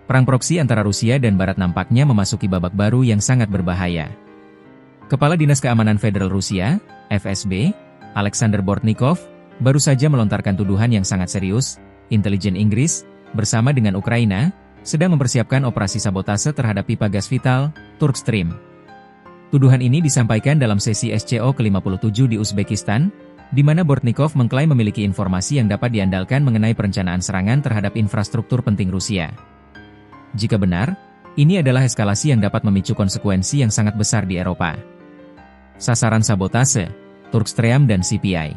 Perang proksi antara Rusia dan Barat nampaknya memasuki babak baru yang sangat berbahaya. Kepala Dinas Keamanan Federal Rusia, FSB, Alexander Bortnikov, baru saja melontarkan tuduhan yang sangat serius. Intelijen Inggris, bersama dengan Ukraina, sedang mempersiapkan operasi sabotase terhadap pipa gas vital, Turk Stream. Tuduhan ini disampaikan dalam sesi SCO ke-57 di Uzbekistan, di mana Bortnikov mengklaim memiliki informasi yang dapat diandalkan mengenai perencanaan serangan terhadap infrastruktur penting Rusia. Jika benar, ini adalah eskalasi yang dapat memicu konsekuensi yang sangat besar di Eropa. Sasaran sabotase, Turk Stream dan CPI.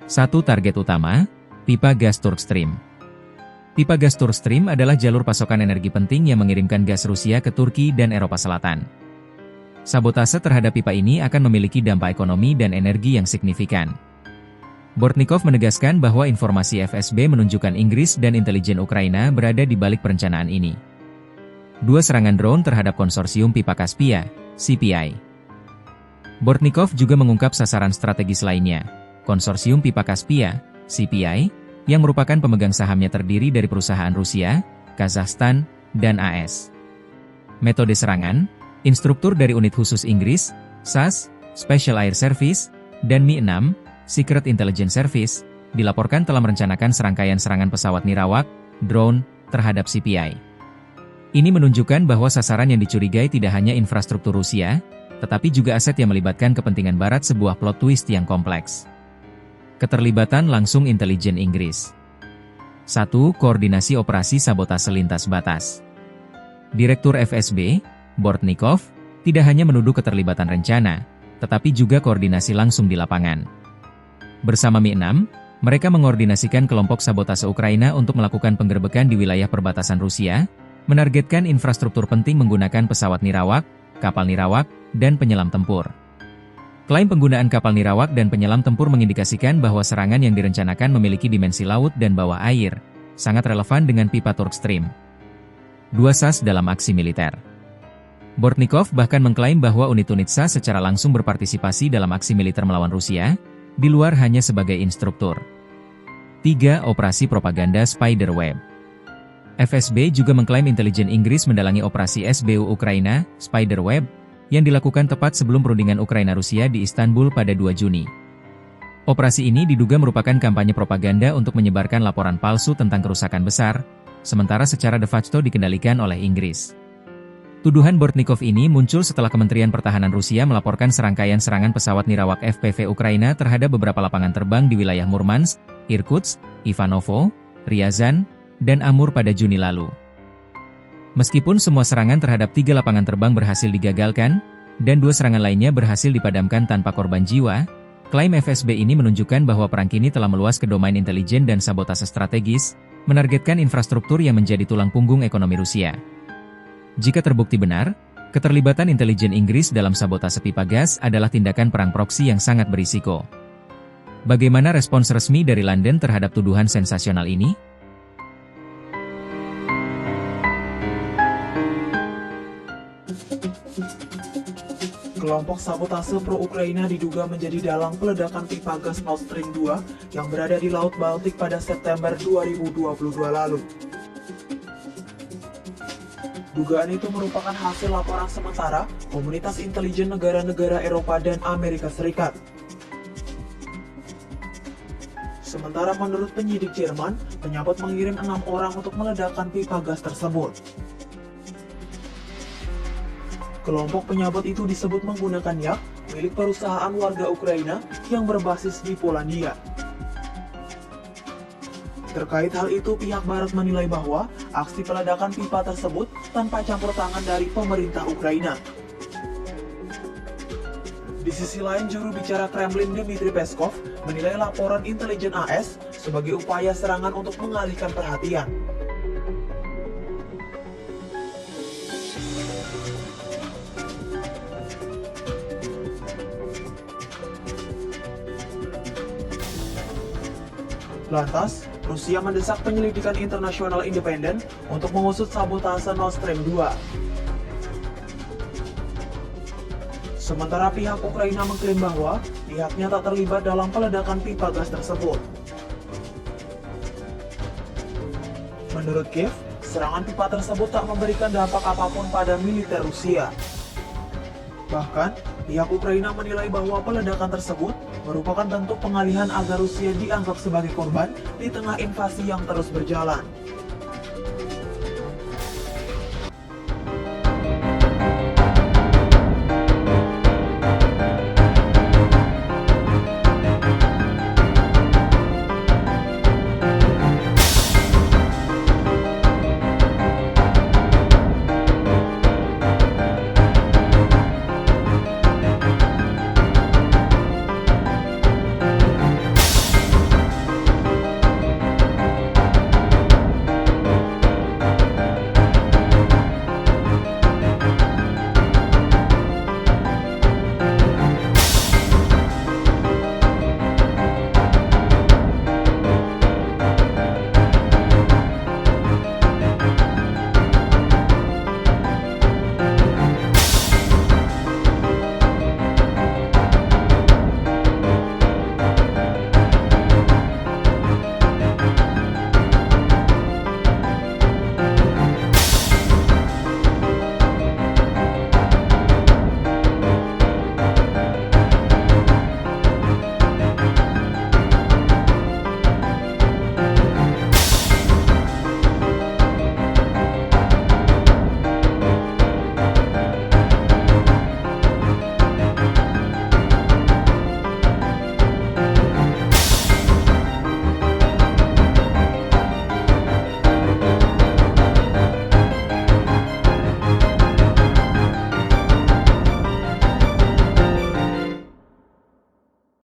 1. Target utama, pipa gas Turk Stream. Pipa gas Turk Stream adalah jalur pasokan energi penting yang mengirimkan gas Rusia ke Turki dan Eropa Selatan. Sabotase terhadap pipa ini akan memiliki dampak ekonomi dan energi yang signifikan. Bortnikov menegaskan bahwa informasi FSB menunjukkan Inggris dan intelijen Ukraina berada di balik perencanaan ini. 2. Serangan drone terhadap konsorsium pipa Kaspia, CPI. Bortnikov juga mengungkap sasaran strategis lainnya, konsorsium pipa Kaspia, CPI, yang merupakan pemegang sahamnya terdiri dari perusahaan Rusia, Kazakhstan, dan AS. Metode serangan, instruktur dari unit khusus Inggris, SAS, Special Air Service, dan Mi-6, Secret Intelligence Service, dilaporkan telah merencanakan serangkaian serangan pesawat nirawak, drone, terhadap CPI. Ini menunjukkan bahwa sasaran yang dicurigai tidak hanya infrastruktur Rusia, tetapi juga aset yang melibatkan kepentingan Barat, sebuah plot twist yang kompleks. Keterlibatan langsung intelijen Inggris. 1. Koordinasi operasi sabotase lintas batas. Direktur FSB, Bortnikov, tidak hanya menuduh keterlibatan rencana, tetapi juga koordinasi langsung di lapangan. Bersama Mi-6, mereka mengordinasikan kelompok sabotase Ukraina untuk melakukan penggerbekan di wilayah perbatasan Rusia, menargetkan infrastruktur penting menggunakan pesawat nirawak, kapal nirawak, dan penyelam tempur. Klaim penggunaan kapal nirawak dan penyelam tempur mengindikasikan bahwa serangan yang direncanakan memiliki dimensi laut dan bawah air, sangat relevan dengan pipa Turk Stream. 2. SAS dalam aksi militer. Bortnikov bahkan mengklaim bahwa unit-unit SAS secara langsung berpartisipasi dalam aksi militer melawan Rusia, di luar hanya sebagai instruktur. 3. Operasi propaganda Spiderweb. FSB juga mengklaim intelijen Inggris mendalangi operasi SBU Ukraina, Spiderweb, yang dilakukan tepat sebelum perundingan Ukraina-Rusia di Istanbul pada 2 Juni. Operasi ini diduga merupakan kampanye propaganda untuk menyebarkan laporan palsu tentang kerusakan besar, sementara secara de facto dikendalikan oleh Inggris. Tuduhan Bortnikov ini muncul setelah Kementerian Pertahanan Rusia melaporkan serangkaian serangan pesawat nirawak FPV Ukraina terhadap beberapa lapangan terbang di wilayah Murmansk, Irkutsk, Ivanovo, Ryazan, dan Amur pada Juni lalu. Meskipun semua serangan terhadap 3 lapangan terbang berhasil digagalkan, dan 2 serangan lainnya berhasil dipadamkan tanpa korban jiwa, klaim FSB ini menunjukkan bahwa perang kini telah meluas ke domain intelijen dan sabotase strategis, menargetkan infrastruktur yang menjadi tulang punggung ekonomi Rusia. Jika terbukti benar, keterlibatan intelijen Inggris dalam sabotase pipa gas adalah tindakan perang proksi yang sangat berisiko. Bagaimana respons resmi dari London terhadap tuduhan sensasional ini? Kelompok sabotase pro-Ukraina diduga menjadi dalang peledakan pipa gas Nord Stream 2 yang berada di Laut Baltik pada September 2022 lalu. Dugaan itu merupakan hasil laporan sementara komunitas intelijen negara-negara Eropa dan Amerika Serikat. Sementara menurut penyidik Jerman, penyabot mengirim 6 orang untuk meledakkan pipa gas tersebut. Kelompok penyabot itu disebut menggunakan yak milik perusahaan warga Ukraina yang berbasis di Polandia. Terkait hal itu, pihak Barat menilai bahwa aksi peledakan pipa tersebut tanpa campur tangan dari pemerintah Ukraina. Di sisi lain, juru bicara Kremlin Dmitry Peskov menilai laporan intelijen AS sebagai upaya serangan untuk mengalihkan perhatian. Lantas, Rusia mendesak penyelidikan internasional independen untuk mengusut sabotase Nord Stream 2. Sementara pihak Ukraina mengklaim bahwa pihaknya tak terlibat dalam peledakan pipa gas tersebut. Menurut Kiev, serangan pipa tersebut tak memberikan dampak apapun pada militer Rusia. Bahkan, pihak Ukraina menilai bahwa peledakan tersebut merupakan bentuk pengalihan agar Rusia dianggap sebagai korban di tengah invasi yang terus berjalan.